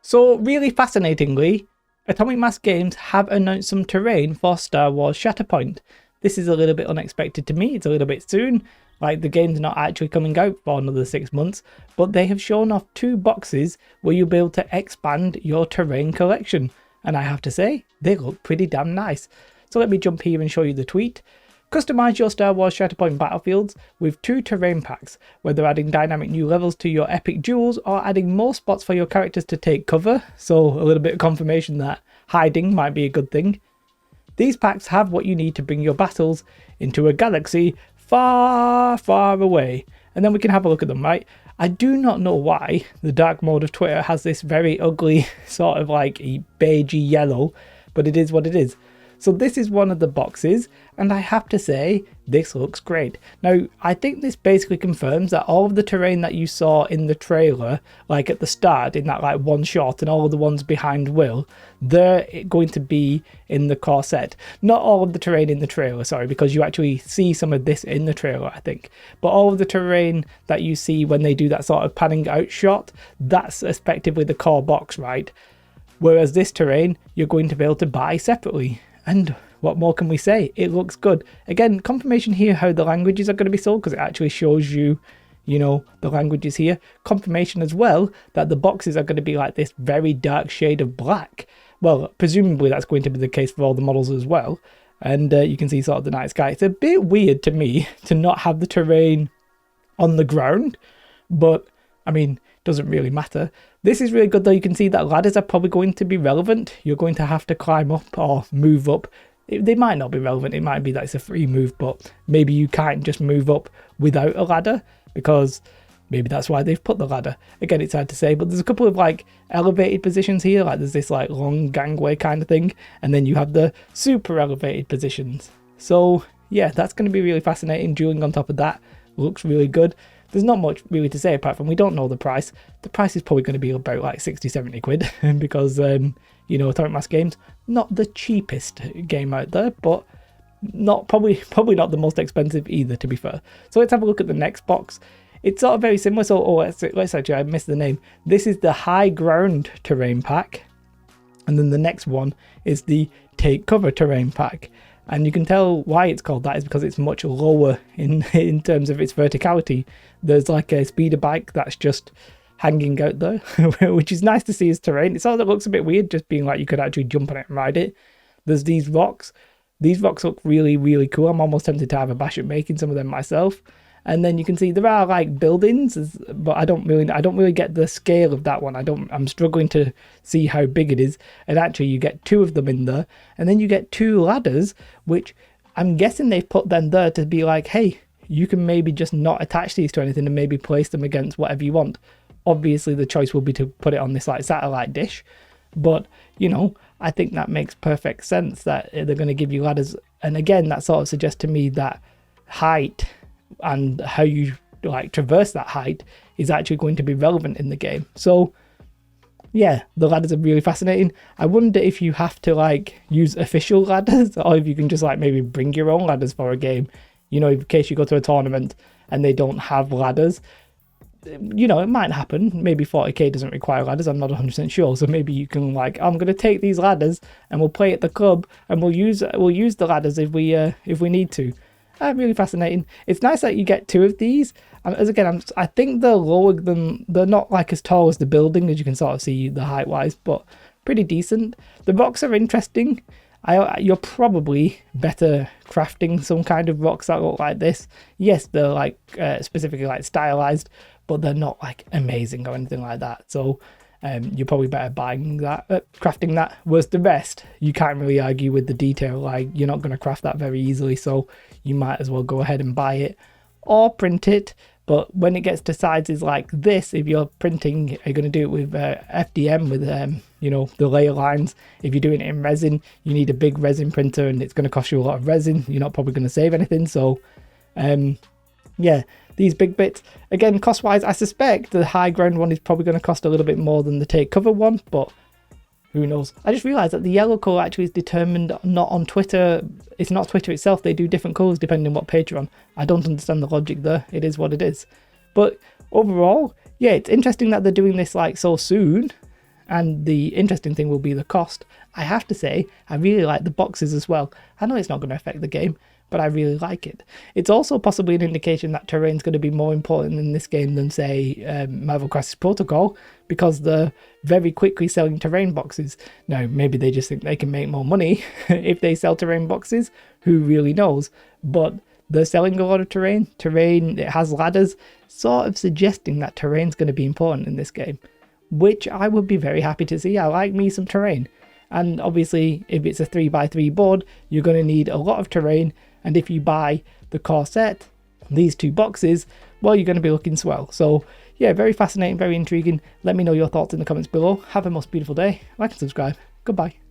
So really fascinatingly, Atomic Mass Games have announced some terrain for Star Wars Shatterpoint. This is a little bit unexpected to me, it's a little bit soon, like the game's not actually coming out for another 6 months, but they have shown off 2 boxes where you'll be able to expand your terrain collection, and I have to say, they look pretty damn nice. So let me jump here and show you the tweet. Customize your Star Wars Shatterpoint battlefields with 2 terrain packs, whether adding dynamic new levels to your epic duels or adding more spots for your characters to take cover, so a little bit of confirmation that hiding might be a good thing. These packs have what you need to bring your battles into a galaxy far, far away, and then we can have a look at them, right? I do not know why the dark mode of Twitter has this very ugly sort of like beigey yellow, but it is what it is. So this is one of the boxes, and I have to say, this looks great. Now, I think this basically confirms that all of the terrain that you saw in the trailer, like at the start, in that like one shot, and all of the ones behind Will, they're going to be in the core set. Not all of the terrain in the trailer, sorry, because you actually see some of this in the trailer, I think. But all of the terrain that you see when they do that sort of panning out shot, that's effectively the core box, right? Whereas this terrain, you're going to be able to buy separately. And what more can we say? It looks good. Again, confirmation here how the languages are going to be sold, because it actually shows you, you know, the languages here. Confirmation as well that the boxes are going to be like this very dark shade of black. Well, presumably that's going to be the case for all the models as well. And you can see sort of the night sky. It's a bit weird to me to not have the terrain on the ground, but I mean, doesn't really matter. This is really good though. You can see that ladders are probably going to be relevant. You're going to have to climb up or move up. They might not be relevant. It might be that it's a free move, but maybe you can't just move up without a ladder, because maybe that's why they've put the ladder. Again, it's hard to say, but there's a couple of like elevated positions here. Like there's this like long gangway kind of thing, and then you have the super elevated positions. So yeah, that's going to be really fascinating. Dueling on top of that looks really good. There's not much really to say apart from we don't know the price. The price is probably going to be about like 60-70 quid because, you know, Atomic Mass Games, not the cheapest game out there, but not probably not the most expensive either, to be fair. So let's have a look at the next box. It's sort of very similar. So let's actually, I missed the name. This is the High Ground Terrain Pack. And then the next one is the Take Cover Terrain Pack. And you can tell why it's called that is because it's much lower in terms of its verticality. There's like a speeder bike that's just hanging out there, which is nice to see as terrain. It sort of looks a bit weird just being like you could actually jump on it and ride it. There's these rocks. These rocks look really, really cool. I'm almost tempted to have a bash at making some of them myself. And then you can see there are like buildings, but I don't really get the scale of that one. I'm struggling to see how big it is. And actually you get 2 of them in there, and then you get 2 ladders, which I'm guessing they've put them there to be like, hey, you can maybe just not attach these to anything and maybe place them against whatever you want. Obviously the choice will be to put it on this like satellite dish, but you know, I think that makes perfect sense that they're going to give you ladders. And again, that sort of suggests to me that height and how you like traverse that height is actually going to be relevant in the game. So yeah, the ladders are really fascinating. I wonder if you have to like use official ladders, or if you can just like maybe bring your own ladders for a game, you know, in case you go to a tournament and they don't have ladders. You know, it might happen. Maybe 40k doesn't require ladders, I'm not 100% sure. So maybe you can like, I'm going to take these ladders and we'll play at the club and we'll use the ladders if we need to. Really fascinating. It's nice that you get 2 of these. As again, I think they're lower than, they're not like as tall as the building, as you can sort of see the height wise, but pretty decent. The rocks are interesting. You're probably better crafting some kind of rocks that look like this. Yes, they're like specifically like stylized, but they're not like amazing or anything like that. So you're probably better buying that, crafting that. Whereas the rest, you can't really argue with the detail. Like you're not going to craft that very easily, so you might as well go ahead and buy it or print it. But when it gets to sizes like this, if you're printing, you're going to do it with FDM, with you know, the layer lines. If you're doing it in resin, you need a big resin printer, and it's going to cost you a lot of resin. You're not probably going to save anything. So yeah, these big bits, again, cost wise, I suspect the High Ground one is probably going to cost a little bit more than the Take Cover one, but who knows. I just realized that the yellow color actually is determined not on Twitter. It's not Twitter itself. They do different colors depending on what page you're on. I don't understand the logic there. It is what it is. But overall, yeah, it's interesting that they're doing this like so soon. And the interesting thing will be the cost. I have to say, I really like the boxes as well. I know it's not going to affect the game, but I really like it. It's also possibly an indication that terrain's going to be more important in this game than, say, Marvel Crisis Protocol, because they're very quickly selling terrain boxes. Now, maybe they just think they can make more money if they sell terrain boxes. Who really knows? But they're selling a lot of terrain. Terrain, it has ladders, sort of suggesting that terrain's going to be important in this game, which I would be very happy to see. I like me some terrain. And obviously, if it's a 3x3 board, you're going to need a lot of terrain. And if you buy the core set, these 2 boxes, well, you're going to be looking swell. So yeah, very fascinating, very intriguing. Let me know your thoughts in the comments below. Have a most beautiful day. Like and subscribe. Goodbye.